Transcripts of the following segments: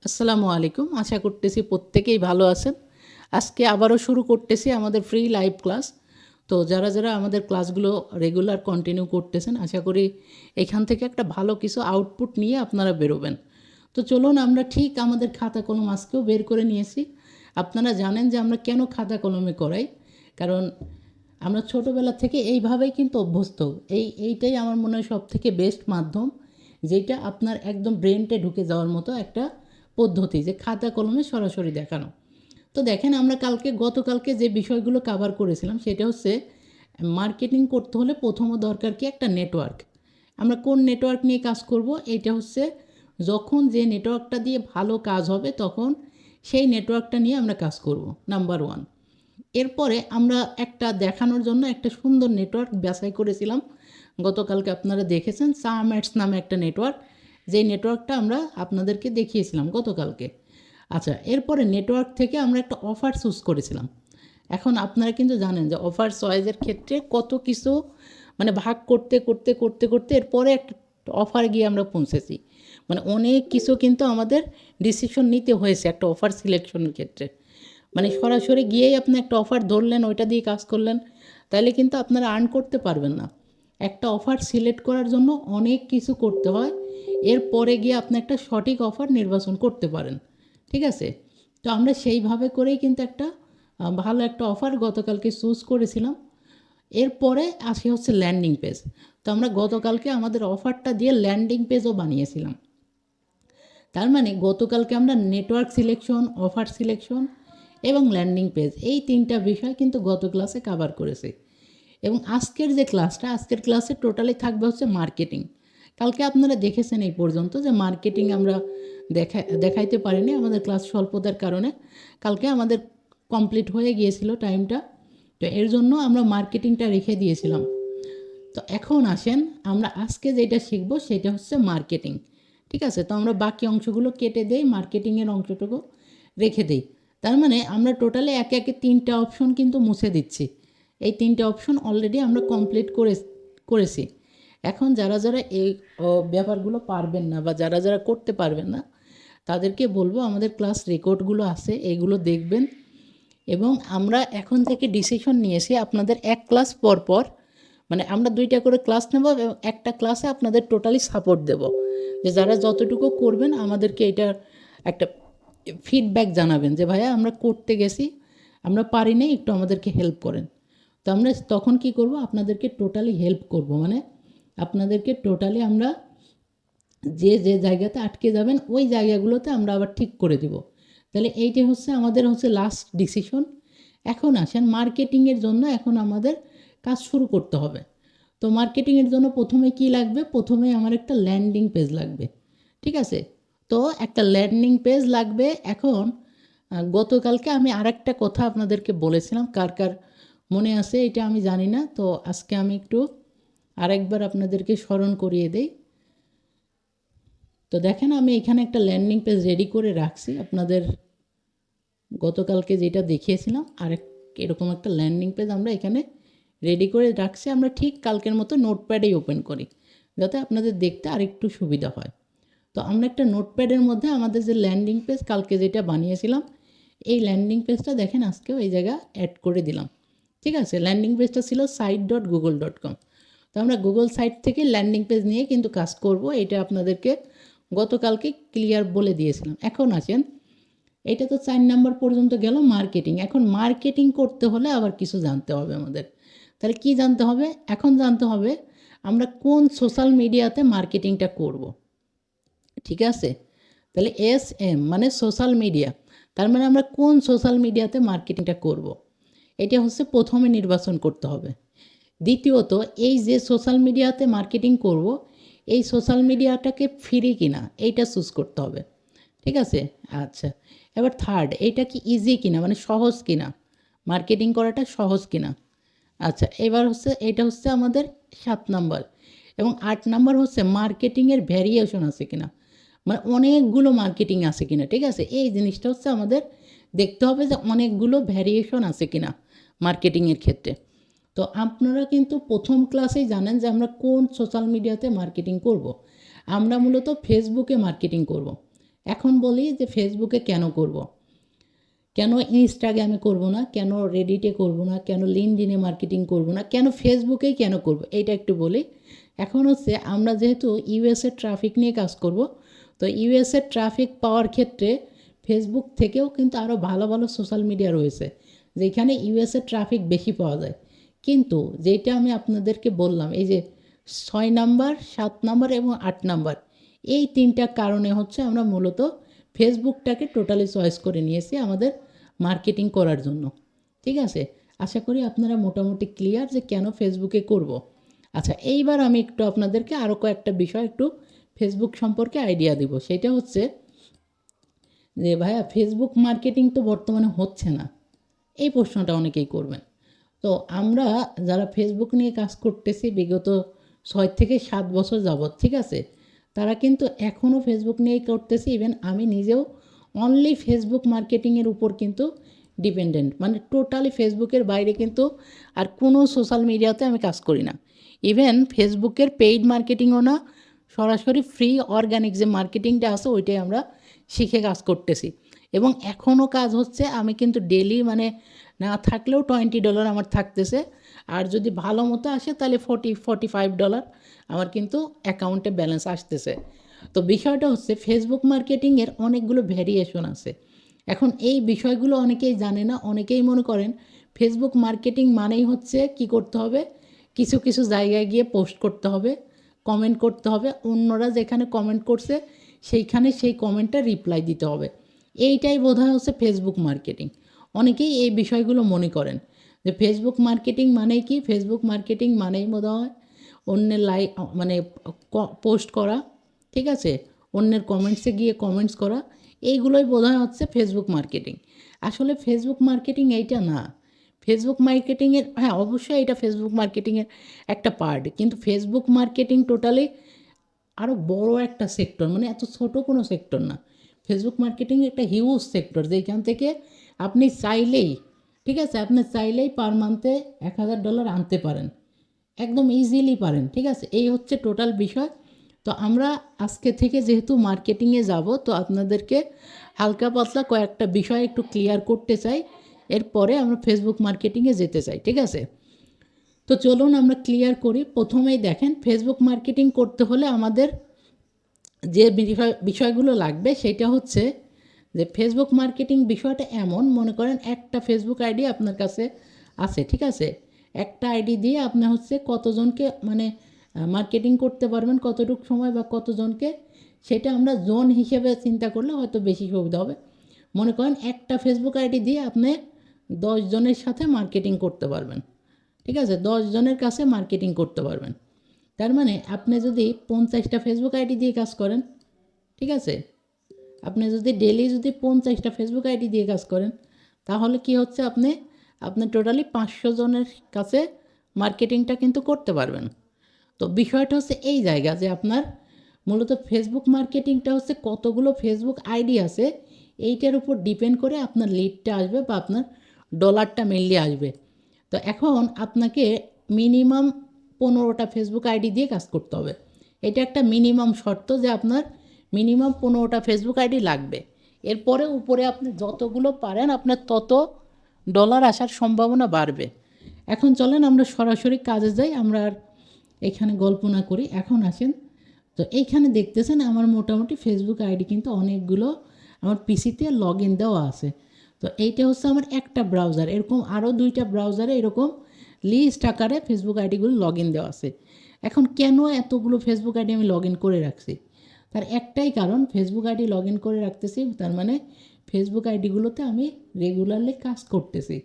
আসসালামু আলাইকুম। আশা করতেছি প্রত্যেকেই ভালো আছেন। আজকে আবারও শুরু করতেছি আমাদের ফ্রি লাইভ ক্লাস। তো যারা আমাদের ক্লাসগুলো রেগুলার কন্টিনিউ করতেছেন, আশা করি এখান থেকে একটা ভালো কিছু আউটপুট নিয়ে আপনারা বেরোবেন। তো চলুন আমরা ঠিক আমাদের খাতা কলম আজকেও বের করে নিয়েছি। আপনারা জানেন যে আমরা কেন খাতা কলমে করাই, কারণ আমরা ছোটোবেলা থেকে এইভাবেই কিন্তু অভ্যস্ত। এইটাই আমার মনে হয় সবথেকে বেস্ট মাধ্যম, যেটা আপনার একদম ব্রেনটে ঢুকে যাওয়ার মতো একটা পদ্ধতি, যে খাতা কলমে সরাসরি দেখানো। তো দেখেন, আমরা গতকালকে যে বিষয়গুলো কাভার করেছিলাম সেটা হচ্ছে মার্কেটিং করতে হলে প্রথম দরকার কি একটা নেটওয়ার্ক। আমরা কোন নেটওয়ার্ক নিয়ে কাজ করব, এইটা হচ্ছে যখন যে নেটওয়ার্কটা দিয়ে ভালো কাজ হবে তখন সেই নেটওয়ার্কটা নিয়ে আমরা কাজ করব, নাম্বার ওয়ান। এরপরে আমরা একটা দেখানোর জন্য একটা সুন্দর নেটওয়ার্ক বাছাই করেছিলাম। গতকালকে আপনারা দেখেছেন সামএটস নামে একটা নেটওয়ার্ক, যেই নেটওয়ার্কটা আমরা আপনাদেরকে দেখিয়েছিলাম গতকালকে। আচ্ছা, এরপরে নেটওয়ার্ক থেকে আমরা একটা অফার চুজ করেছিলাম। এখন আপনারা কিন্তু জানেন যে অফার চয়েসের ক্ষেত্রে কত কিছু মানে ভাগ করতে করতে করতে করতে এরপরে একটা অফার গিয়ে আমরা পৌঁছেছি। মানে অনেক কিছু কিন্তু আমাদের ডিসিশন নিতে হয়েছে একটা অফার সিলেকশনের ক্ষেত্রে। মানে সরাসরি গিয়েই আপনি একটা অফার ধরলেন, ওইটা দিয়ে কাজ করলেন, তাহলে কিন্তু আপনারা আর্ন করতে পারবেন না। একটা অফার সিলেক্ট করার জন্য অনেক কিছু করতে হয়, এরপরে গিয়ে আপনি একটা সঠিক অফার নির্বাচন করতে পারেন। ঠিক আছে? তো আমরা সেইভাবে করেই কিন্তু একটা ভালো একটা অফার গতকালকে চুজ করেছিলাম। এরপরে আসে হচ্ছে ল্যান্ডিং পেজ। তো আমরা গতকালকে আমাদের অফারটা দিয়ে ল্যান্ডিং পেজও বানিয়েছিলাম। তার মানে গতকালকে আমরা নেটওয়ার্ক সিলেকশন, অফার সিলেকশন এবং ল্যান্ডিং পেজ, এই তিনটা বিষয় কিন্তু গত ক্লাসে কাভার করেছি। এবং আজকের ক্লাসে টোটালি থাকবে হচ্ছে মার্কেটিং। কালকে আপনারা দেখেছেন এই পর্যন্ত যে মার্কেটিং আমরা দেখাইতে পারিনি আমাদের ক্লাস স্বল্পতার কারণে। কালকে আমাদের কমপ্লিট হয়ে গিয়েছিল টাইমটা, তো এর জন্য আমরা মার্কেটিংটা রেখে দিয়েছিলাম। তো এখন আসেন, আমরা আজকে যেটা শিখব সেটা হচ্ছে মার্কেটিং। ঠিক আছে? তো আমরা বাকি অংশগুলো কেটে দেই, মার্কেটিংয়ের অংশটুকু রেখে দেই। তার মানে আমরা টোটালি একে একে তিনটা অপশন কিন্তু মুছে দিচ্ছি। এই তিনটা অপশন অলরেডি আমরা কমপ্লিট করেছি। এখন যারা এই ব্যাপারগুলো পারবেন না বা যারা করতে পারবেন না, তাদেরকে বলবো আমাদের ক্লাস রেকর্ডগুলো আছে, এইগুলো দেখবেন। এবং আমরা এখন থেকে ডিসিশন নিয়েছি আপনাদের এক ক্লাস পর পর, মানে আমরা 2টা করে ক্লাস নেব এবং একটা ক্লাসে আপনাদের টোটালি সাপোর্ট দেব, যে যারা যতটুকু করবেন আমাদেরকে এটার একটা ফিডব্যাক জানাবেন যে ভাইয়া আমরা করতে গেছি, আমরা পারি নাই, একটু আমাদেরকে হেল্প করেন। তো আমরা তখন কি করব, আপনাদেরকে টোটালি হেল্প করব। মানে আপনাদেরকে টোটালি আমরা যে জায়গাতে আটকে যাবেন ওই জায়গাগুলোতে আমরা আবার ঠিক করে দিব। তাহলে এইটাই হচ্ছে আমাদের লাস্ট ডিসিশন। এখন আসেন মার্কেটিংয়ের জন্য, এখন আমাদের কাজ শুরু করতে হবে। তো মার্কেটিংয়ের জন্য প্রথমে কি লাগবে, প্রথমে আমার একটা ল্যান্ডিং পেজ লাগবে। ঠিক আছে? তো একটা ল্যান্ডিং পেজ লাগবে। এখন গতকালকে আমি আরেকটা কথা আপনাদেরকে বলেছিলাম, কার কার মনে আছে এটা আমি জানি না। তো আজকে আমি একটু আরেকবার আপনাদেরকে স্মরণ করিয়ে দেই। তো দেখেন, আমি এখানে একটা ল্যান্ডিং পেজ রেডি করে রাখছি আপনাদের, গতকালকে যেটা দেখিয়েছিলাম এরকম একটা ল্যান্ডিং পেজ আমরা এখানে রেডি করে রাখছি। আমরা ঠিক কালকের মতো নোটপ্যাডেই ওপেন করি, যাতে আপনাদের দেখতে আরেকটু সুবিধা হয়। তো আমরা একটা নোটপ্যাডের মধ্যে আমাদের যে ল্যান্ডিং পেজ কালকে যেটা বানিয়েছিলাম, এই ল্যান্ডিং পেজটা দেখেন আজকেও এই জায়গা অ্যাড করে দিলাম। ঠিক আছে? ল্যান্ডিং পেজটা ছিল site.google.com। তো আমরা গুগল সাইট থেকে ল্যান্ডিং পেজ নিয়ে কিন্তু কাজ করব, এটা আপনাদেরকে গতকালকে ক্লিয়ার বলে দিয়েছিলাম। এখন আসেন, এটা তো 4 নাম্বার পর্যন্ত গেল মার্কেটিং। এখন মার্কেটিং করতে হলে আবার কিছু জানতে হবে আমাদের। তাহলে কি জানতে হবে? এখন জানতে হবে আমরা কোন সোশ্যাল মিডিয়াতে মার্কেটিংটা করব। ঠিক আছে? তাহলে মানে সোশ্যাল মিডিয়া, তার মানে আমরা কোন সোশ্যাল মিডিয়াতে মার্কেটিংটা করব, এটা হচ্ছে প্রথমে নির্বাচন করতে হবে। দ্বিতীয়ত, এই যে সোশ্যাল মিডিয়াতে মার্কেটিং করব, এই সোশ্যাল মিডিয়াটাকে ফ্রি কিনা এইটা চুজ করতে হবে। ঠিক আছে? আচ্ছা, এবার থার্ড, এইটা কি ইজি কিনা, মানে সহজ কিনা, মার্কেটিং করাটা সহজ কিনা। আচ্ছা, এবার এটা হচ্ছে আমাদের 7 নাম্বার। এবং 8 নাম্বার হচ্ছে মার্কেটিংয়ের ভ্যারিয়েশন আছে কিনা, মানে অনেকগুলো মার্কেটিং আছে কিনা। ঠিক আছে? এই জিনিসটা হচ্ছে আমাদের দেখতে হবে যে অনেকগুলো ভ্যারিয়েশন আছে কিনা মার্কেটিংয়ের ক্ষেত্রে। তো আপনারা কিন্তু প্রথম ক্লাসেই জানেন যে আমরা কোন সোশ্যাল মিডিয়াতে মার্কেটিং করব। আমরা মূলত ফেসবুকে মার্কেটিং করব। এখন বলি যে ফেসবুকে কেন করব। কেন ইনস্টাগ্রামে করব না, কেন রেডিটে করব না, কেন লিঙ্কডইনে মার্কেটিং করব না, কেন ফেসবুকেই কেন করব, এইটা একটু বলি। এখন হচ্ছে আমরা যেহেতু ইউএসএর ট্রাফিক নিয়ে কাজ করব, তো ইউএসএর ট্রাফিক পাওয়ার ক্ষেত্রে ফেসবুক থেকেও কিন্তু আরও ভালো ভালো সোশ্যাল মিডিয়া রয়েছে যেখানে ইউএসএর ট্রাফিক বেশি পাওয়া যায়। কিন্তু যেটা আমি আপনাদেরকে বললাম, এই যে 6 নাম্বার, 7 নাম্বার এবং 8 নাম্বার, এই তিনটা কারণে হচ্ছে আমরা মূলত ফেসবুকটাকে টোটালি চয়েস করে নিয়েছি আমাদের মার্কেটিং করার জন্য। ঠিক আছে, আশা করি আপনারা মোটামুটি ক্লিয়ার যে কেন ফেসবুকে করব। আচ্ছা, এইবার আমি একটু আপনাদেরকে আরও কয়েকটা বিষয় একটু ফেসবুক সম্পর্কে আইডিয়া দিব। সেটা হচ্ছে যে ভাইয়া ফেসবুক মার্কেটিং তো বর্তমানে হচ্ছে না, এই প্রশ্নটা অনেকেই করবেন। তো আমরা যারা ফেসবুক নিয়ে কাজ করতেছি বিগত 6 থেকে 7 বছর যাবৎ, ঠিক আছে, তারা কিন্তু এখনও ফেসবুক নিয়েই করতেছি। ইভেন আমি নিজেও অনলি ফেসবুক মার্কেটিংয়ের উপর কিন্তু ডিপেন্ডেন্ট, মানে টোটালি ফেসবুকের বাইরে কিন্তু আর কোনো সোশ্যাল মিডিয়াতে আমি কাজ করি না। ইভেন ফেসবুকের পেইড মার্কেটিংও না, সরাসরি ফ্রি অর্গানিক যে মার্কেটিংটা আছে ওইটাই আমরা শিখে কাজ করতেছি। এবং এখনও কাজ হচ্ছে। আমি কিন্তু ডেলি মানে না থাকলেও $20 আমার থাকতেছে, আর যদি ভালো মতো আসে তাহলে $45 আমার কিন্তু অ্যাকাউন্টে ব্যালেন্স আসতেছে। তো বিষয়টা হচ্ছে ফেসবুক মার্কেটিংয়ের অনেকগুলো ভ্যারিয়েশন আছে। এখন এই বিষয়গুলো অনেকেই জানে না। অনেকেই মনে করেন ফেসবুক মার্কেটিং মানেই হচ্ছে কি করতে হবে, কিছু কিছু জায়গায় গিয়ে পোস্ট করতে হবে, কমেন্ট করতে হবে, অন্যরা যেখানে কমেন্ট করছে সেইখানে সেই কমেন্টটা রিপ্লাই দিতে হবে। এইটাই বোধহয় হচ্ছে ফেসবুক মার্কেটিং। অনেকেই এই বিষয়গুলো মনে করেন যে ফেসবুক মার্কেটিং মানেই কি, ফেসবুক মার্কেটিং মানেই বোধহয় অন্যের লাইক মানে পোস্ট করা, ঠিক আছে, অন্যের কমেন্টসে গিয়ে কমেন্টস করা, এইগুলোই বোধহয় হচ্ছে ফেসবুক মার্কেটিং। আসলে ফেসবুক মার্কেটিং এইটা না। ফেসবুক মার্কেটিংয়ের, হ্যাঁ অবশ্যই এটা ফেসবুক মার্কেটিংয়ের একটা পার্ট, কিন্তু ফেসবুক মার্কেটিং টোটালি আরও বড় একটা সেক্টর, মানে এত ছোট কোনো সেক্টর না। ফেসবুক মার্কেটিং একটা হিউজ সেক্টর, যেখান থেকে আপনি চাইলেই, ঠিক আছে, আপনি চাইলেই পার মান্থে $1000 আনতে পারেন, একদম ইজিলি পারেন। ঠিক আছে, এই হচ্ছে টোটাল বিষয়। তো আমরা আজকে থেকে যেহেতু মার্কেটিংয়ে যাব, তো আপনাদেরকে হালকা পাতলা কয়েকটা বিষয় একটু ক্লিয়ার করতে চাই, এরপরে আমরা ফেসবুক মার্কেটিংয়ে যেতে চাই। ঠিক আছে, তো চলুন আমরা ক্লিয়ার করি। প্রথমেই দেখেন, ফেসবুক মার্কেটিং করতে হলে আমাদের যে বিষয়গুলো লাগবে সেটা হচ্ছে যে ফেসবুক মার্কেটিং বিষয়টা এমন, মনে করেন একটা ফেসবুক আইডি আপনার কাছে আছে, ঠিক আছে, একটা আইডি দিয়ে আপনি হচ্ছে কতজনকে মানে মার্কেটিং করতে পারবেন, কতটুকু সময় বা কতজনকে, সেটা আমরা জোন হিসেবে চিন্তা করলে হয়তো বেশি সুবিধা হবে। মনে করেন একটা ফেসবুক আইডি দিয়ে আপনি 10 জনের সাথে মার্কেটিং করতে পারবেন, ঠিক আছে, 10 জনের কাছে মার্কেটিং করতে পারবেন। তার মানে আপনি যদি 50টা ফেসবুক আইডি দিয়ে কাজ করেন, ঠিক আছে, আপনি যদি ডেলি যদি 50টা ফেসবুক আইডি দিয়ে কাজ করেন, তাহলে কি হচ্ছে, আপনি টোটালি 500 জনের কাছে মার্কেটিংটা কিন্তু করতে পারবেন। তো বিষয়টা হচ্ছে এই জায়গা যে আপনার মূলত ফেসবুক মার্কেটিংটা হচ্ছে কতগুলো ফেসবুক আইডি আছে এইটার উপর ডিপেন্ড করে আপনার লিডটা আসবে বা আপনার ডলারটা মেনলি আসবে। তো এখন আপনাকে মিনিমাম 15টা ফেসবুক আইডি দিয়ে কাজ করতে হবে। এটা একটা মিনিমাম শর্ত যে আপনার মিনিমাম 15টা ফেসবুক আইডি লাগবে। এরপরে উপরে আপনি যতগুলো পারেন আপনার তত ডলার আসার সম্ভাবনা বাড়বে। এখন চলেন আমরা সরাসরি কাজে যাই, আমরা আর এখানে গল্প না করি। এখন আসেন, তো এইখানে দেখতেছেন আমার মোটামুটি ফেসবুক আইডি কিন্তু অনেকগুলো আমার পিসিতে লগ ইন দেওয়া আছে। তো এইটা হচ্ছে আমার একটা ব্রাউজার, এরকম আরও 2টা ব্রাউজারে এরকম লিস্ট আকারে ফেসবুক আইডিগুলো লগ ইন দেওয়া আছে। এখন কেন এতগুলো ফেসবুক আইডি আমি লগ ইন করে রাখছি, তার একটাই কারণ, ফেসবুক আইডি লগ ইন করে রাখতেছি তার মানে ফেসবুক আইডিগুলোতে আমি রেগুলারলি কাজ করতেছি।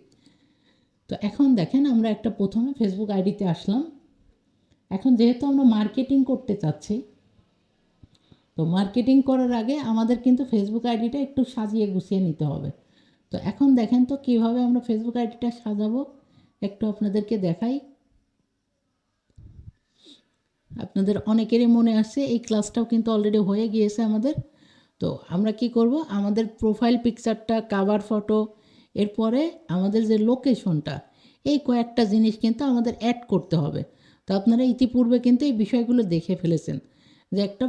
তো এখন দেখেন আমরা একটা প্রথমে ফেসবুক আইডিতে আসলাম। এখন যেহেতু আমরা মার্কেটিং করতে চাচ্ছি, তো মার্কেটিং করার আগে আমাদের কিন্তু ফেসবুক আইডিটা একটু সাজিয়ে গুছিয়ে নিতে হবে। তো এখন দেখেন তো কীভাবে আমরা ফেসবুক আইডিটা সাজাবো, একটু আপনাদেরকে দেখাই। আপনাদের অনেকেরই মনে আসছে, এই ক্লাসটাও কিন্তু অলরেডি হয়ে গিয়েছে আমাদের। তো আমরা কি করব, আমাদের প্রোফাইল পিকচারটা, কাভার ফটো, এরপরে আমাদের যে লোকেশনটা, এই কয়েকটা জিনিস কিন্তু আমাদের অ্যাড করতে হবে। তো আপনারা ইতিপূর্বে কিন্তু এই বিষয়গুলো দেখে ফেলেছেন যে একটা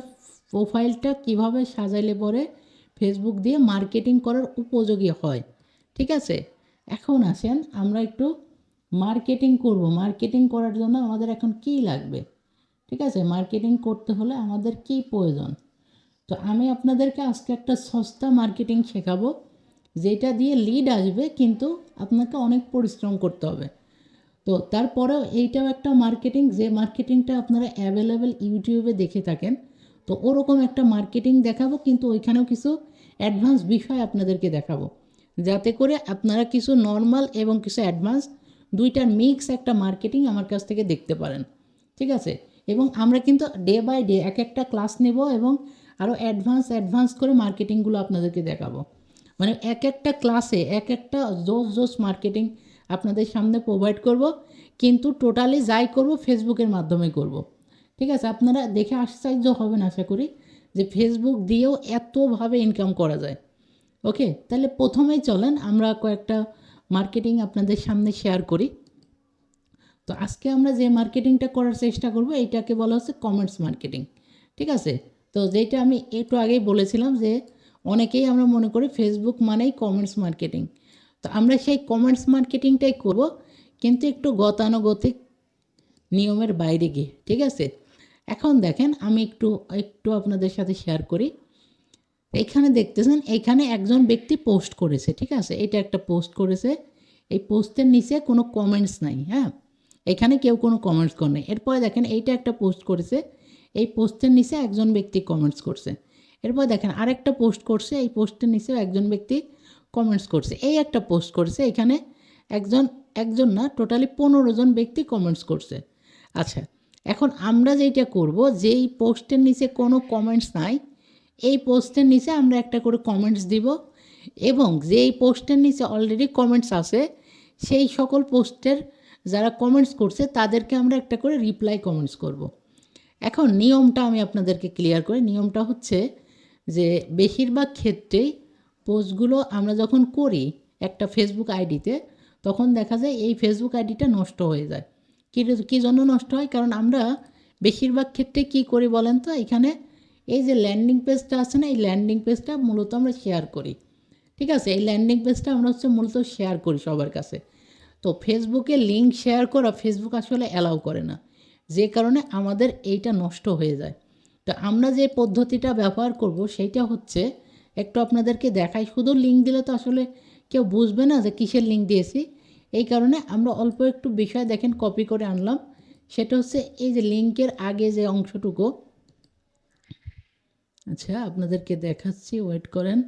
প্রোফাইলটা কিভাবে সাজাইলে পরে ফেসবুক দিয়ে মার্কেটিং করার উপযোগী হয়। ঠিক আছে, এখন আসেন আমরা একটু মার্কেটিং করব। মার্কেটিং করার জন্য আমাদের এখন কী লাগবে? ঠিক আছে, মার্কেটিং করতে হলে আমাদের কী প্রয়োজন? তো আমি আপনাদেরকে আজকে একটা সস্তা মার্কেটিং শেখাবো, যেটা দিয়ে লিড আসবে, কিন্তু আপনাকে অনেক পরিশ্রম করতে হবে। তো তারপরেও এইটাও একটা মার্কেটিং, যে মার্কেটিংটা আপনারা অ্যাভেলেবেল ইউটিউবে দেখে থাকেন। তো ওরকম একটা মার্কেটিং দেখাবো, কিন্তু ওইখানেও কিছু অ্যাডভান্স বিষয় আপনাদেরকে দেখাবো, যাতে করে আপনারা কিছু নর্মাল এবং কিছু অ্যাডভান্স দুইটার মিক্স একটা মার্কেটিং আমার কাছ থেকে দেখতে পারেন। ঠিক আছে, এবং আমরা কিন্তু ডে বাই ডে এক একটা ক্লাস নেব এবং আরও অ্যাডভান্স করে মার্কেটিংগুলো আপনাদেরকে দেখাবো। মানে এক একটা ক্লাসে এক একটা জোস মার্কেটিং আপনাদের সামনে প্রোভাইড করব, কিন্তু টোটালি যাই করব ফেসবুকের মাধ্যমে করব। ঠিক আছে, আপনারা দেখে আশ্চর্য হবেন আশা করি যে ফেসবুক দিয়েও এতভাবে ইনকাম করা যায়। ওকে, তাহলে প্রথমেই চলেন আমরা কয়েকটা মার্কেটিং আপনাদের সামনে শেয়ার করি। তো আজকে আমরা যে মার্কেটিংটা করার চেষ্টা করব এইটাকে বলা হচ্ছে কমেন্টস মার্কেটিং। ঠিক আছে, তো যেটা আমি একটু আগেই বলেছিলাম যে অনেকেই আমরা মনে করি ফেসবুক মানেই কমেন্টস মার্কেটিং। তো আমরা সেই কমেন্টস মার্কেটিংটাই করব, কিন্তু একটু গতানুগতিক নিয়মের বাইরে গিয়ে। ঠিক আছে, এখন দেখেন আমি একটু আপনাদের সাথে শেয়ার করি। এখানে দেখতেছেন, এখানে একজন ব্যক্তি পোস্ট করেছে। ঠিক আছে, এটা একটা পোস্ট করেছে, এই পোস্টের নিচে কোনো কমেন্টস নাই। হ্যাঁ, এখানে কেউ কোনো কমেন্টস করে নাই। এরপরে দেখেন এইটা একটা পোস্ট করেছে, এই পোস্টের নিচে একজন ব্যক্তি কমেন্টস করছে। এরপর দেখেন আরেকটা পোস্ট করছে, এই পোস্টের নিচেও একজন ব্যক্তি কমেন্টস করছে। এই একটা পোস্ট করছে, এখানে একজন না, টোটালি 15 জন ব্যক্তি কমেন্টস করছে। আচ্ছা, এখন আমরা যেটা করব, যেই পোস্টের নিচে কোনো কমেন্টস নাই এই পোস্টের নিচে আমরা একটা করে কমেন্টস দিব, এবং যেই পোস্টের নিচে অলরেডি কমেন্টস আছে সেই সকল পোস্টের যারা কমেন্টস করছে তাদেরকে আমরা একটা করে রিপ্লাই কমেন্টস করব। এখন নিয়মটা আমি আপনাদেরকে ক্লিয়ার করি। নিয়মটা হচ্ছে যে বেশিরভাগ ক্ষেত্রেই পোস্টগুলো আমরা যখন করি একটা ফেসবুক আইডিতে, তখন দেখা যায় এই ফেসবুক আইডিটা নষ্ট হয়ে যায়। কী জন্য নষ্ট হয়? কারণ আমরা বেশিরভাগ ক্ষেত্রে কী করি বলেন তো, এখানে এই যে ল্যান্ডিং পেজটা আছে না, এই ল্যান্ডিং পেজটা মূলত আমরা শেয়ার করি। ঠিক আছে, এই ল্যান্ডিং পেজটা আমরা মূলত শেয়ার করি সবার কাছে। তো ফেসবুকে লিঙ্ক শেয়ার করা ফেসবুক আসলে অ্যালাউ করে না, যে কারণে আমাদের এইটা নষ্ট হয়ে যায়। তো আমরা যে পদ্ধতিটা ব্যবহার করব সেইটা হচ্ছে, একটু আপনাদেরকে দেখাই। শুধু লিঙ্ক দিলে তো আসলে কেউ বুঝবে না যে কিসের লিঙ্ক দিয়েছি। এই কারণে আমরা অল্প একটু বিষয় দেখেন কপি করে আনলাম। সেটা হচ্ছে এই যে লিঙ্কের আগে যে অংশটুকু, আচ্ছা আপনাদেরকে দেখাচ্ছি, ওয়েট করেন।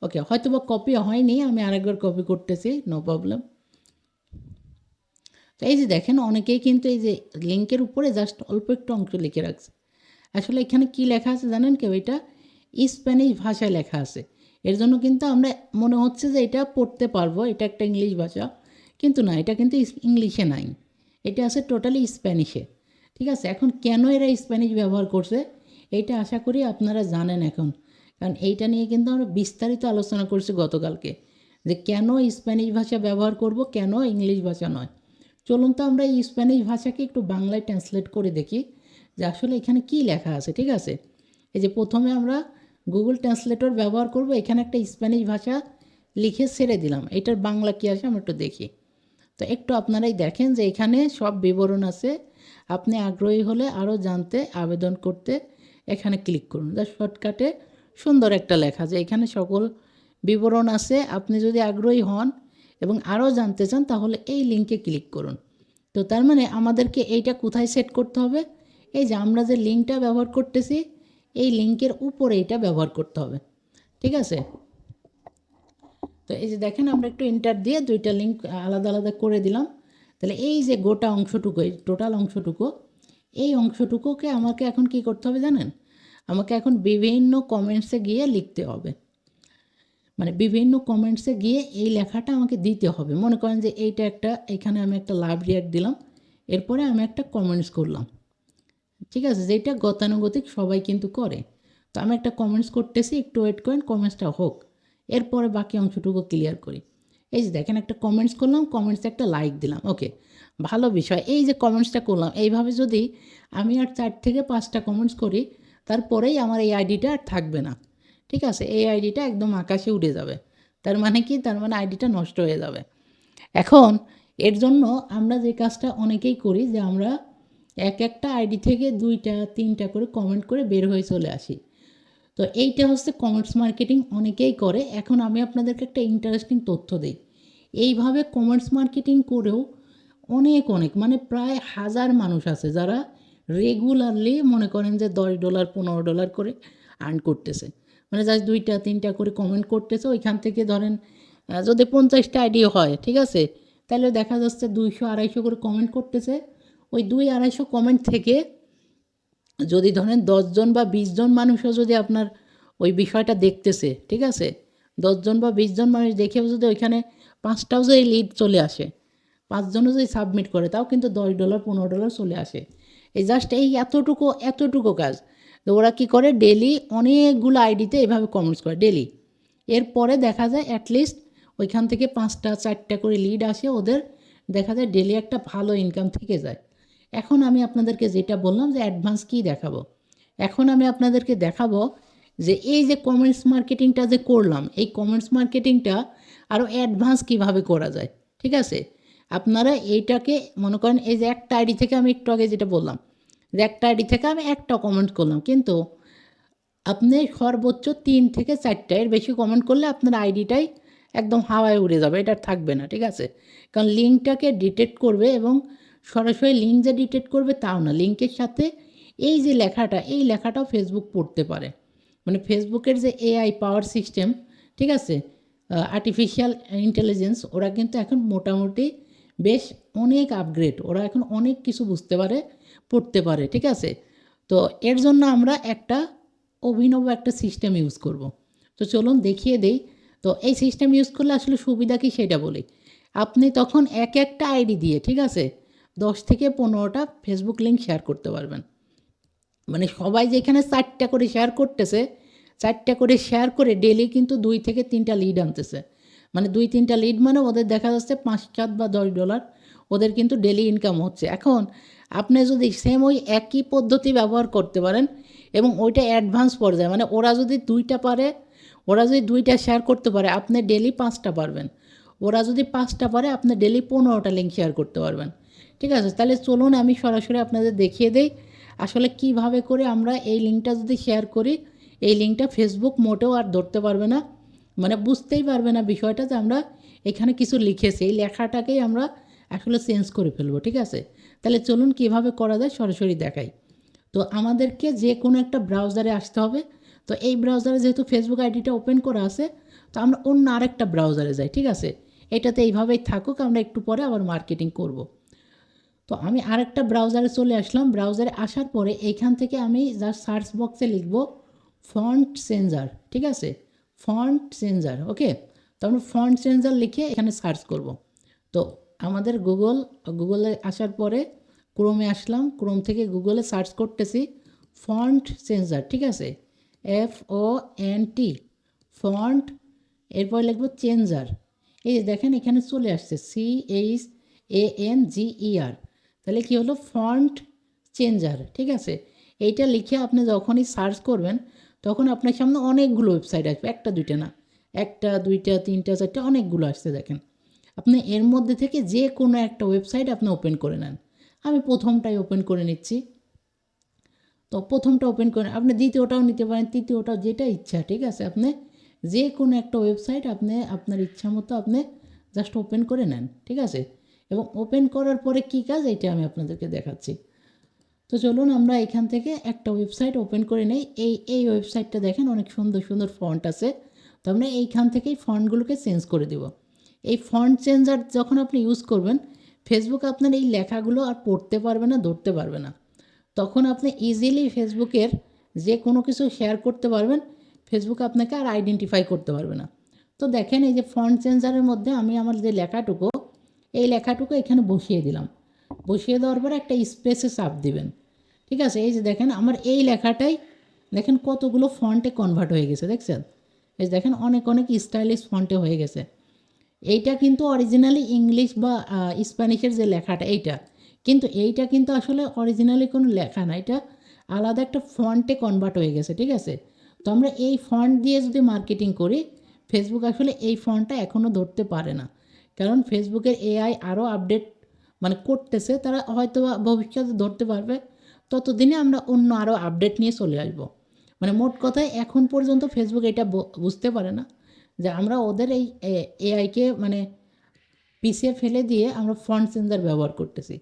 ওকে, হয়তো বা কপি হয়নি, আমি আরেকবার কপি করতেছি, নো প্রবলেম। তো এই যে দেখেন, অনেকেই কিন্তু এই যে লিঙ্কের উপরে জাস্ট অল্প একটু অংশ লিখে রাখছে। আসলে এখানে কি লেখা আছে জানেন কেউ? এটা স্প্যানিশ ভাষায় লেখা আছে। এর জন্য কিন্তু আমরা মনে হচ্ছে যে এটা পড়তে পারবো, এটা একটা ইংলিশ ভাষা, কিন্তু না, এটা কিন্তু ইংলিশে নাই, এটা আছে টোটালি স্প্যানিশে। ঠিক আছে, এখন কেন এরা স্প্যানিশ ব্যবহার করছে এইটা আশা করি আপনারা জানেন এখন, কারণ এইটা নিয়ে কিন্তু আমরা বিস্তারিত আলোচনা করছি গতকালকে, যে কেন স্প্যানিশ ভাষা ব্যবহার করব, কেন ইংলিশ ভাষা নয়। চলুন তো আমরা এই স্প্যানিশ ভাষাকে একটু বাংলায় ট্রান্সলেট করে দেখি যে আসলে এখানে কি লেখা আছে। ঠিক আছে, এই যে প্রথমে আমরা গুগল ট্রান্সলেটর ব্যবহার করব, এখানে একটা স্প্যানিশ ভাষা লিখে ছেড়ে দিলাম, এটার বাংলা কী আসে আমরা একটু দেখি। তো একটু আপনারাই দেখেন যে এখানে সব বিবরণ আছে। আপনি আগ্রহী হলে আরও জানতে আবেদন করতে এখানে ক্লিক করুন। যা শর্টকাটে সুন্দর একটা লেখা, যে এখানে সকল বিবরণ আছে। আপনি যদি আগ্রহী হন এবং আরও জানতে চান তাহলে এই লিঙ্কে ক্লিক করুন। তো তার মানে আমাদেরকে এইটা কোথায় সেট করতে হবে? এই যে আমরা যে লিঙ্কটা ব্যবহার করতেছি এই লিঙ্কের উপরে এটা ব্যবহার করতে হবে। ঠিক আছে, তো এই যে দেখেন আমরা একটু এন্টার দিয়ে দুইটা লিঙ্ক আলাদা আলাদা করে দিলাম। তাহলে এই যে গোটা অংশটুকু, এই টোটাল অংশটুকু, এই অংশটুকুকে আমাকে এখন কি করতে হবে জানেন? আমাকে এখন বিভিন্ন কমেন্টসে গিয়ে লিখতে হবে। মানে বিভিন্ন কমেন্টসে গিয়ে এই লেখাটা আমাকে দিতে হবে। মনে করেন যে এইটা একটা, এখানে আমি একটা লাভ রিয়াক্ট দিলাম, এরপরে আমি একটা কমেন্টস করলাম। ঠিক আছে, যেটা গতানুগতিক সবাই কিন্তু করে। তো আমি একটা কমেন্টস করতেছি, একটু ওয়েট করেন কমেন্টসটা হোক, এরপরে বাকি অংশটুকু ক্লিয়ার করি। এই যে দেখেন একটা কমেন্টস করলাম, কমেন্টসে একটা লাইক দিলাম। ওকে, ভালো বিষয়। এই যে কমেন্টসটা করলাম, এইভাবে যদি আমি আর 4 থেকে 5টা কমেন্টস করি, তারপরেই আমার এই আইডিটা আর থাকবে না। ঠিক আছে? এই আইডিটা একদম আকাশে উড়ে যাবে। তার মানে কি? তার মানে আইডিটা নষ্ট হয়ে যাবে। এখন এর জন্য আমরা যে কাজটা অনেকেই করি, যে আমরা একটা আইডি থেকে 2টা 3টা করে কমেন্ট করে বের হয়ে চলে আসি। তো এইটা হচ্ছে কমেন্টস মার্কেটিং, অনেকেই করে। এখন আমি আপনাদেরকে একটা ইন্টারেস্টিং তথ্য দিই। এইভাবে কমেন্টস মার্কেটিং করেও অনেক মানে প্রায় হাজার মানুষ আছে যারা রেগুলারলি মনে করেন যে $10 $15 করে আর্ন করতেছে। মানে জাস্ট 2টা 3টা করে কমেন্ট করতেছে, ওইখান থেকে ধরেন যদি 50টা আইডিও হয়, ঠিক আছে, তাহলে দেখা যাচ্ছে 200-250 করে কমেন্ট করতেছে। ওই 200-250 কমেন্ট থেকে যদি ধরেন 10জন বা 20জন মানুষও যদি আপনার ওই বিষয়টা দেখতেছে, ঠিক আছে, 10জন বা 20জন মানুষ দেখেও যদি ওইখানে 5টাও যদি লিড চলে আসে, 5জনও যদি সাবমিট করে, তাও কিন্তু $10 $15 চলে আসে। এই জাস্ট এই এতটুকু কাজ। তো ওরা কী করে, ডেলি অনেকগুলো আইডিতে এভাবে কমেন্টস করে ডেলি। এরপরে দেখা যায় অ্যাটলিস্ট ওইখান থেকে 5টা 4টা করে লিড আসে ওদের, দেখা যায় ডেলি একটা ভালো ইনকাম থেকে যায়। এখন আমি আপনাদেরকে যেটা বললাম যে অ্যাডভান্স কী দেখাবো, এখন আমি আপনাদেরকে দেখাবো যে এই যে কমেন্টস মার্কেটিংটা যে করলাম, এই কমেন্টস মার্কেটিংটা আরও অ্যাডভান্স কীভাবে করা যায়। ঠিক আছে? আপনারা এইটাকে মনে করেন, এই যে একটা আইডি থেকে আমি একটু আগে যেটা বললাম, যে একটা আইডি থেকে আমি একটা কমেন্ট করলাম, কিন্তু আপনি সর্বোচ্চ 3 থেকে 4টা, এর বেশি কমেন্ট করলে আপনার আইডিটাই একদম হাওয়ায় উড়ে যাবে, এটা আর থাকবে না। ঠিক আছে? কারণ লিঙ্কটাকে ডিটেক্ট করবে, এবং সরাসরি লিঙ্ক যে ডিটেক্ট করবে তাও না, লিঙ্কের সাথে এই যে লেখাটা, এই লেখাটাও ফেসবুক পড়তে পারে। মানে ফেসবুকের যে এআই পাওয়ার সিস্টেম, ঠিক আছে, আর্টিফিশিয়াল ইন্টেলিজেন্স, ওরা কিন্তু এখন মোটামুটি বেশ অনেক আপগ্রেড, ওরা এখন অনেক কিছু বুঝতে পারে, পড়তে পারে। ঠিক আছে? তো এর জন্য আমরা একটা অভিনব একটা সিস্টেম ইউজ করব। তো চলুন দেখিয়ে দেই। তো এই সিস্টেম ইউজ করলে আসলে সুবিধা কী সেটা বলি। আপনি তখন একটা আইডি দিয়ে, ঠিক আছে, 10 থেকে 15টা ফেসবুক লিঙ্ক শেয়ার করতে পারবেন। মানে সবাই যেখানে 4টা করে শেয়ার করতেছে, 4টা করে শেয়ার করে ডেলি কিন্তু 2 থেকে 3টা লিড আনতেছে। মানে 2-3টা লিড মানে ওদের দেখা যাচ্ছে 5-7 বা $10 ওদের কিন্তু ডেলি ইনকাম হচ্ছে। এখন আপনি যদি সেম ওই একই পদ্ধতি ব্যবহার করতে পারেন, এবং ওইটা অ্যাডভান্স পর্যায়ে, মানে ওরা যদি 2টা পারে, ওরা যদি 2টা শেয়ার করতে পারে, আপনি ডেলি 5টা পারবেন। ওরা যদি 5টা পারে, আপনি ডেলি 15টা লিঙ্ক শেয়ার করতে পারবেন। ঠিক আছে? তাহলে চলুন আমি সরাসরি আপনাদের দেখিয়ে দেই আসলে কিভাবে করে আমরা এই লিঙ্কটা যদি শেয়ার করি, এই লিঙ্কটা ফেসবুক মোটেও আর ধরতে পারবে না, মানে বুঝতেই পারবে না বিষয়টা যে আমরা এখানে কিছু লিখেছি, এই লেখাটাকেই আমরা আসলে চেঞ্জ করে ফেলবো। ঠিক আছে? তাহলে চলুন কিভাবে করা যায় সরাসরি দেখাই। তো আমাদেরকে যে কোনো একটা ব্রাউজারে আসতে হবে। তো এই ব্রাউজারে যেহেতু ফেসবুক আইডিটা ওপেন করা আছে, তো আমরা অন্য আরেকটা ব্রাউজারে যাই। ঠিক আছে? এটাতে এইভাবেই থাকুক, আমরা একটু পরে আবার মার্কেটিং করব। তো আমি আরেকটা ব্রাউজারে চলে আসলাম। ব্রাউজারে আসার পরে এইখান থেকে আমি জাস্ট সার্চ বক্সে লিখব ফন্ট চেঞ্জার। ঠিক আছে? ফন্ট চেঞ্জার, ওকে। তো আমরা ফন্ট চেঞ্জার লিখে এখানে সার্চ করব। তো আমাদের গুগলে আসার পরে ক্রোমে আসলাম, ক্রোম থেকে গুগলে সার্চ করতেছি ফন্ট চেঞ্জার। ঠিক আছে? FONT ফন্ট, এরপর লিখব চেঞ্জার। এই যে দেখেন এখানে চলে আসছে CHANGER। তাহলে কী হলো, ফন্ট চেঞ্জার। ঠিক আছে? এইটা লিখে আপনি যখনই সার্চ করবেন, তখন আপনার সামনে অনেকগুলো ওয়েবসাইট আসবে, একটা দুইটা না, একটা দুইটা তিনটা চারটা অনেকগুলো আসছে দেখেন। আপনি এর মধ্যে থেকে যে কোনো একটা ওয়েবসাইট আপনি ওপেন করে নেন। আমি প্রথমটাই ওপেন করে নিচ্ছি। তো প্রথমটা ওপেন করে আপনি দ্বিতীয়টাও নিতে পারেন, তৃতীয়টাও, যেটা ইচ্ছা। ঠিক আছে? আপনি যে কোনো একটা ওয়েবসাইট আপনি আপনার ইচ্ছা মতো আপনি জাস্ট ওপেন করে নেন। ঠিক আছে? এবং ওপেন করার পরে কী কাজ, এটা আমি আপনাদেরকে দেখাচ্ছি। তো চলুন আমরা এখান থেকে একটা ওয়েবসাইট ওপেন করে নেই। এই ওয়েবসাইটটা দেখেন অনেক সুন্দর সুন্দর ফন্ট আছে। তো আমরা এইখান থেকেই ফন্টগুলোকে চেঞ্জ করে দেব। এই ফন্ট চেঞ্জার যখন আপনি ইউজ করবেন, ফেসবুক আপনার এই লেখাগুলো আর পড়তে পারবে না, ধরতে পারবে না। তখন আপনি ইজিলি ফেসবুকের যে কোনো কিছু শেয়ার করতে পারবেন, ফেসবুক আপনাকে আর আইডেন্টিফাই করতে পারবে না। তো দেখেন এই যে ফন্ট চেঞ্জারের মধ্যে আমি আমার যে লেখাটুকু, এই লেখাটুকু এখানে বসিয়ে দিলাম। বসিয়ে দেওয়ার পরে একটা স্পেসে চাপ দিবেন। ঠিক আছে? এই যে দেখেন আমার এই লেখাটাই দেখেন কতগুলো ফন্টে কনভার্ট হয়ে গেছে, দেখছেন? এই যে দেখেন অনেক স্টাইলিশ ফন্টে হয়ে গেছে। এইটা কিন্তু অরিজিনালি ইংলিশ বা স্প্যানিশের যে লেখাটা এইটা, কিন্তু এইটা কিন্তু আসলে অরিজিনালি কোনো লেখা না, এটা আলাদা একটা ফন্টে কনভার্ট হয়ে গেছে, ঠিক আছে। তো আমরা এই ফন্ট দিয়ে যদি মার্কেটিং করি, ফেসবুক আসলে এই ফন্টটা এখনও ধরতে পারে না, কারণ ফেসবুকের এআই আরও আপডেট মানে করতেছে, তারা হয়তো ভবিষ্যতে ধরতে পারবে, ততদিনে আমরা অন্য আরও আপডেট নিয়ে চলে আসবো। মানে মোট কথায় এখন পর্যন্ত ফেসবুক এটা বুঝতে পারে না যে আমরা ওদের এই এআইকে মানে পিছিয়ে ফেলে দিয়ে আমরা ফন্ট চেঞ্জার ব্যবহার করতেছি।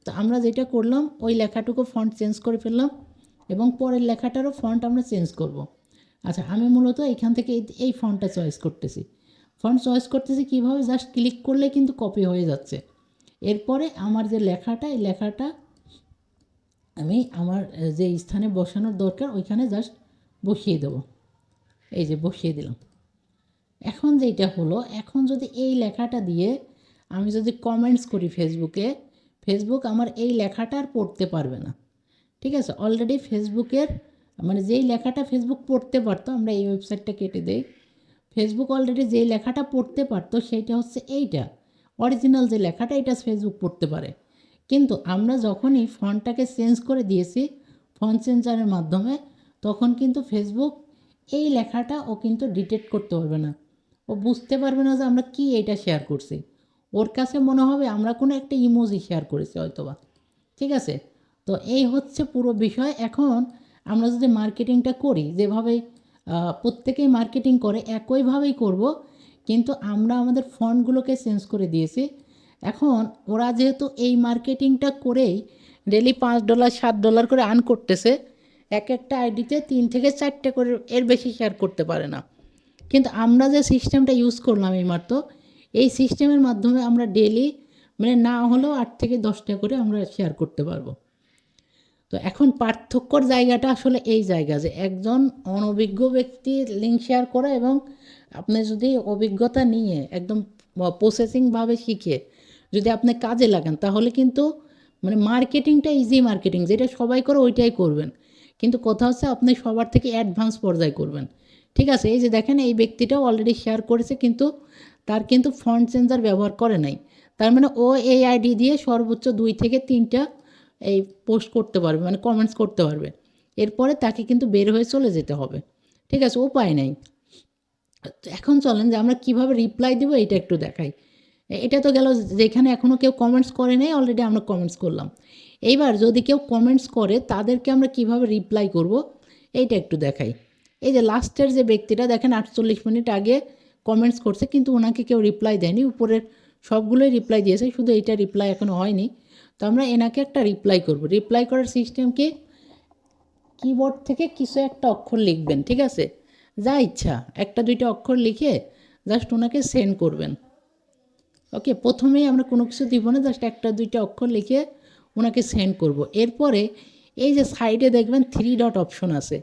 তো আমরা যেটা করলাম, ওই লেখাটুকু ফন্ট চেঞ্জ করে ফেললাম এবং পরের লেখাটারও ফন্ট আমরা চেঞ্জ করব। আচ্ছা, আমি মূলত এখান থেকে এই ফন্টটা চয়েস করতেছি। ফন্ট চয়েস করতেছি কীভাবে, জাস্ট ক্লিক করলে কিন্তু কপি হয়ে যাচ্ছে। এরপরে আমার যে লেখাটা, এই লেখাটা আমি আমার যে স্থানে বসানোর দরকার ওইখানে জাস্ট বসিয়ে দেবো। এই যে বসিয়ে দিলাম। এখন যেটা হলো, এখন যদি এই লেখাটা দিয়ে আমি যদি কমেন্টস করি ফেসবুকে, ফেসবুক আমার এই লেখাটা আর পড়তে পারবে না, ঠিক আছে। অলরেডি ফেসবুকের মানে যেই লেখাটা ফেসবুক পড়তে পারতো, আমরা এই ওয়েবসাইটটা কেটে দেই, ফেসবুক অলরেডি যেই লেখাটা পড়তে পারতো সেইটা হচ্ছে এইটা, অরিজিনাল যে লেখাটা, এটা ফেসবুক পড়তে পারে। কিন্তু আমরা যখনই ফন্টটাকে চেঞ্জ করে দিয়েছি ফন্ট চেঞ্জারের মাধ্যমে, তখন কিন্তু ফেসবুক এই লেখাটা ও কিন্তু ডিটেক্ট করতে পারবে না, ও বুঝতে পারবে না যে আমরা কি এটা শেয়ার করছি। ওর কাছে মনে হবে আমরা কোনো একটা ইমোজি শেয়ার করেছি হয়তোবা, ঠিক আছে। তো এই হচ্ছে পুরো বিষয়। এখন আমরা যদি মার্কেটিংটা করি যেভাবে প্রত্যেকেই মার্কেটিং করে একইভাবেই করব, কিন্তু আমরা আমাদের ফন্টগুলোকে চেঞ্জ করে দিয়েছি। এখন ওরা যেহেতু এই মার্কেটিংটা করেই ডেলি $5 $7 করে আর্ন করতেছে, এক একটা আইডিতে 3 থেকে 4টে করে, এর বেশি শেয়ার করতে পারে না। কিন্তু আমরা যে সিস্টেমটা ইউজ করলাম এইমাত্র, এই সিস্টেমের মাধ্যমে আমরা ডেলি মানে না হলেও 8 থেকে 10টা করে আমরা শেয়ার করতে পারবো। তো এখন পার্থক্যর জায়গাটা আসলে এই জায়গা যে একজন অনভিজ্ঞ ব্যক্তি লিঙ্ক শেয়ার করা এবং আপনি যদি অভিজ্ঞতা নিয়ে একদম প্রসেসিংভাবে শিখে যদি আপনি কাজে লাগান, তাহলে কিন্তু মানে মার্কেটিংটা ইজি মার্কেটিং যেটা সবাই করে ওইটাই করবেন, কিন্তু কথা হচ্ছে আপনি সবার থেকে অ্যাডভান্স পর্যায়ে করবেন, ঠিক আছে। এই যে দেখেন, এই ব্যক্তিটাও অলরেডি শেয়ার করেছে, কিন্তু তার কিন্তু ফন্ট চেঞ্জার ব্যবহার করে নাই, তার মানে ও এই আইডি দিয়ে সর্বোচ্চ 2 থেকে 3টা এই পোস্ট করতে পারবে, মানে কমেন্টস করতে পারবে। এরপরে তাকে কিন্তু বের হয়ে চলে যেতে হবে, ঠিক আছে, উপায় নেই। এখন চলেন যে আমরা কিভাবে রিপ্লাই দেবো এটা একটু দেখাই। এটা তো গেল যেখানে এখনও কেউ কমেন্টস করে নেই, অলরেডি আমরা কমেন্টস করলাম। এইবার যদি কেউ কমেন্টস করে তাদেরকে আমরা কিভাবে রিপ্লাই করব এইটা একটু দেখাই। এই যে লাস্টের যে ব্যক্তিটা দেখেন 48 মিনিট আগে কমেন্টস করছে, কিন্তু ওনাকে কেউ রিপ্লাই দেয়নি, উপরের সবগুলোই রিপ্লাই দিয়েছে, শুধু এইটা রিপ্লাই এখনও হয়নি। তো আমরা এনাকে একটা রিপ্লাই করব। রিপ্লাই করার সিস্টেম কি, কিবোর্ড থেকে কিছু একটা অক্ষর লিখবেন, ঠিক আছে, যা ইচ্ছা 1-2টা অক্ষর লিখে জাস্ট ওনাকে সেন্ড করবেন। ওকে, প্রথমেই আমরা কোনো কিছু দিব না, জাস্ট 1-2টা অক্ষর লিখে ওনাকে সেন্ড করব। এরপরে এই যে সাইডে দেখবেন 3 ডট অপশন আছে,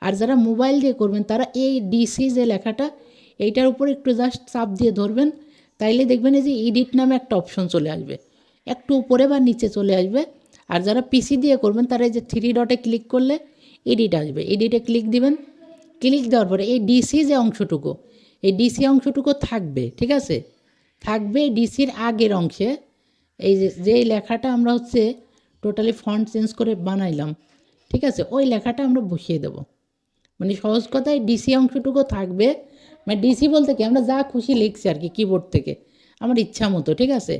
আর যারা মোবাইল দিয়ে করবেন তারা এই ডিসি যে লেখাটা এইটার উপরে একটু জাস্ট চাপ দিয়ে ধরবেন, তাইলে দেখবেন এই যে এডিট নামে একটা অপশন চলে আসবে, একটু উপরে বা নিচে চলে আসবে। আর যারা পিসি দিয়ে করবেন তারা এই যে 3 ডটে ক্লিক করলে এডিট আসবে, এডিটে ক্লিক দিবেন। ক্লিক দেওয়ার পরে এই ডিসি যে অংশটুকু, এই ডিসি অংশটুকু থাকবে, ঠিক আছে, থাকবে ডিসির আগের অংশে। এই যেই লেখাটা আমরা হচ্ছে টোটালি ফন্ট চেঞ্জ করে বানাইলাম, ঠিক আছে, ওই লেখাটা আমরা বসিয়ে দেব। মানে সহজ কথায় ডিসি অংশটুকু থাকবে, মানে ডিসি বলতে কি আমরা যা খুশি লিখছি আর কি কিবোর্ড থেকে আমার ইচ্ছা মতো, ঠিক আছে,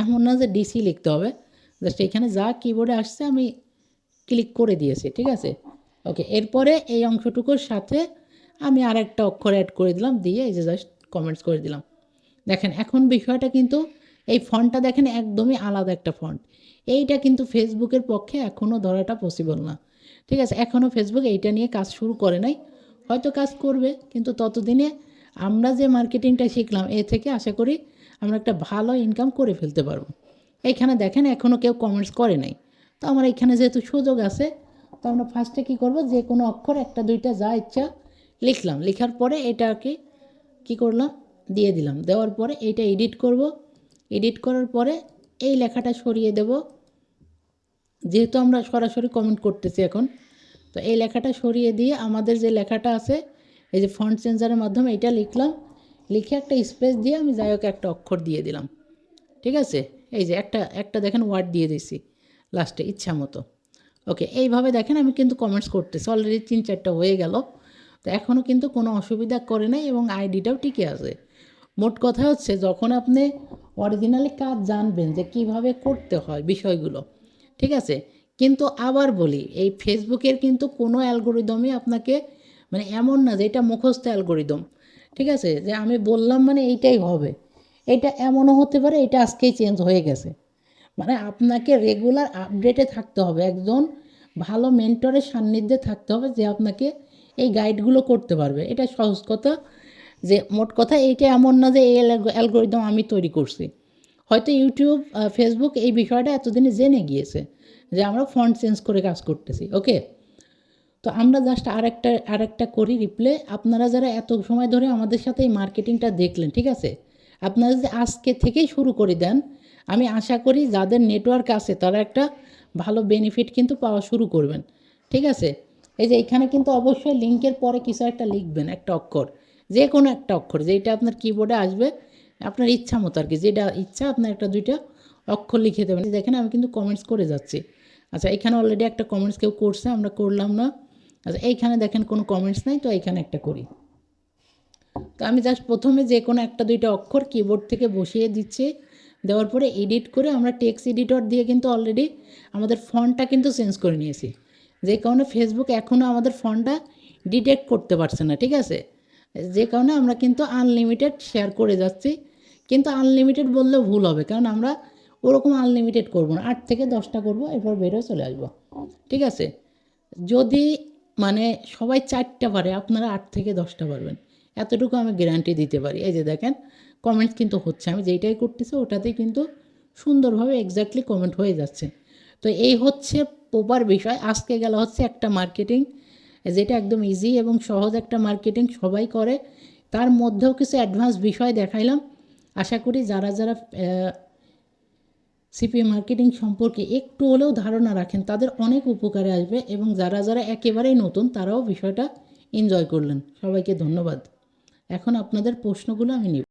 এমন না যে ডিসি লিখতে হবে, জাস্ট এখানে যা কিবোর্ডে আসছে আমি ক্লিক করে দিয়েছি, ঠিক আছে। ওকে, এরপরে এই অংশটুকুর সাথে আমি আর একটা অক্ষর অ্যাড করে দিলাম, দিয়ে এই যে জাস্ট কমেন্টস করে দিলাম। দেখেন এখন বিষয়টা কিন্তু এই ফন্টটা দেখেন একদমই আলাদা একটা ফন্ট, এইটা কিন্তু ফেসবুকের পক্ষে এখনও ধরাটা পসিবল না, ঠিক আছে। এখনও ফেসবুক এইটা নিয়ে কাজ শুরু করে নাই, হয়তো কাজ করবে, কিন্তু ততদিনে আমরা যে মার্কেটিংটা শিখলাম এ থেকে আশা করি আমরা একটা ভালো ইনকাম করে ফেলতে পারবো। এইখানে দেখেন এখনও কেউ কমেন্টস করে নাই, তো আমার এখানে যেহেতু সুযোগ আছে, তো আমরা ফার্স্টে কী করবো, যে কোনো অক্ষর 1-2টা যা ইচ্ছা লিখলাম, লেখার পরে এটাকে কী করলাম, দিয়ে দিলাম, দেওয়ার পরে এইটা এডিট করব। এডিট করার পরে এই লেখাটা সরিয়ে দেব, যেহেতু আমরা সরাসরি কমেন্ট করতেছি এখন, তো এই লেখাটা সরিয়ে দিয়ে আমাদের যে লেখাটা আছে এই যে ফন্ট চেঞ্জারের মাধ্যমে এটা লিখলাম, লিখে একটা স্পেস দিয়ে আমি যাই হোক একটা অক্ষর দিয়ে দিলাম, ঠিক আছে। এই যে একটা দেখেন ওয়ার্ড দিয়ে দিছি লাস্টে ইচ্ছা মতো। ওকে, এইভাবে দেখেন আমি কিন্তু কমেন্টস করতেছি, অলরেডি 3-4টা হয়ে গেল। তো এখনও কিন্তু কোনো অসুবিধা করে নাই এবং আইডিটাও টিকে আছে। মোট কথা হচ্ছে যখন আপনি অরিজিনালি কাজ জানবেন যে কিভাবে করতে হয় বিষয়গুলো, ঠিক আছে। কিন্তু আবার বলি, এই ফেসবুকের কিন্তু কোনো অ্যালগোরিদমই আপনাকে মানে এমন না যে এটা মুখস্থ অ্যালগোরিদম, ঠিক আছে, যে আমি বললাম মানে এইটাই হবে। এটা এমনও হতে পারে এটা আজকেই চেঞ্জ হয়ে গেছে। মানে আপনাকে রেগুলার আপডেটে থাকতে হবে, একজন ভালো মেন্টরের সান্নিধ্যে থাকতে হবে যে আপনাকে এই গাইডগুলো করতে পারবে। এটা সহজ কথা। যে মোট কথা এইটা এমন না যে এই অ্যালগোরিদম আমি তৈরি করছি। হয়তো ইউটিউব ফেসবুক এই বিষয়টা এতদিনে জেনে গিয়েছে যে আমরা ফন্ট চেঞ্জ করে কাজ করতেছি। ওকে, তো আমরা জাস্ট আরেকটা করি রিপ্লে। আপনারা যারা এত সময় ধরে আমাদের সাথে এই মার্কেটিংটা দেখলেন, ঠিক আছে, আপনারা যদি আজকে থেকেই শুরু করে দেন, আমি আশা করি যাদের নেটওয়ার্ক আছে তারা একটা ভালো বেনিফিট কিন্তু পাওয়া শুরু করবেন, ঠিক আছে। এই যে এখানে কিন্তু অবশ্যই লিঙ্কের পরে কিছু একটা লিখবেন, একটা অক্ষর, যে কোনো একটা অক্ষর যেটা আপনার কিবোর্ডে আসবে, আপনার ইচ্ছা মতো আর কি, যেটা ইচ্ছা আপনার একটা দুইটা অক্ষর লিখে দেবেন। দেখেন আমি কিন্তু কমেন্টস করে যাচ্ছি। আচ্ছা, এখানে অলরেডি একটা কমেন্টস কেউ করছে, আমরা করলাম না। আচ্ছা, এইখানে দেখেন কোনো কমেন্টস নাই, তো এইখানে একটা করি। তো আমি জাস্ট প্রথমে যে কোনো একটা দুইটা অক্ষর কিবোর্ড থেকে বসিয়ে দিচ্ছি, দেওয়ার পরে এডিট করে আমরা টেক্সট এডিটর দিয়ে কিন্তু অলরেডি আমাদের ফন্টটা কিন্তু চেঞ্জ করে নিয়েছি, যে কারণে ফেসবুক এখনও আমাদের ফন্টটা ডিটেক্ট করতে পারছে না, ঠিক আছে। যে কারণে আমরা কিন্তু আনলিমিটেড শেয়ার করে যাচ্ছি। কিন্তু আনলিমিটেড বললেও ভুল হবে, কারণ আমরা ওরকম আনলিমিটেড করবো না, 8 থেকে 10টা করবো, এরপর বেরো চলে আসবো, ঠিক আছে। যদি মানে সবাই 4টা পারে, আপনারা 8 থেকে 10টা পারবেন, এতটুকু আমি গ্যারান্টি দিতে পারি। এই যে দেখেন কমেন্টস কিন্তু হচ্ছে, আমি যেইটাই করতেছি ওটাতেই কিন্তু সুন্দরভাবে এক্স্যাক্টলি কমেন্ট হয়ে যাচ্ছে। তো এই হচ্ছে প্রপার বিষয়। আজকে গেল হচ্ছে একটা মার্কেটিং, যেটা একদম ইজি এবং সহজ একটা মার্কেটিং, সবাই করে। তার মধ্যেও কিছু অ্যাডভান্স বিষয় দেখাইলাম। আশা করি যারা যারা সিপি মার্কেটিং সম্পর্কে একটু হলেও ধারণা রাখেন তাদের অনেক উপকারে আসবে, এবং যারা যারা একেবারেই নতুন তারাও বিষয়টা এনজয় করলেন। সবাইকে ধন্যবাদ। এখন আপনাদের প্রশ্নগুলো আমি নিব।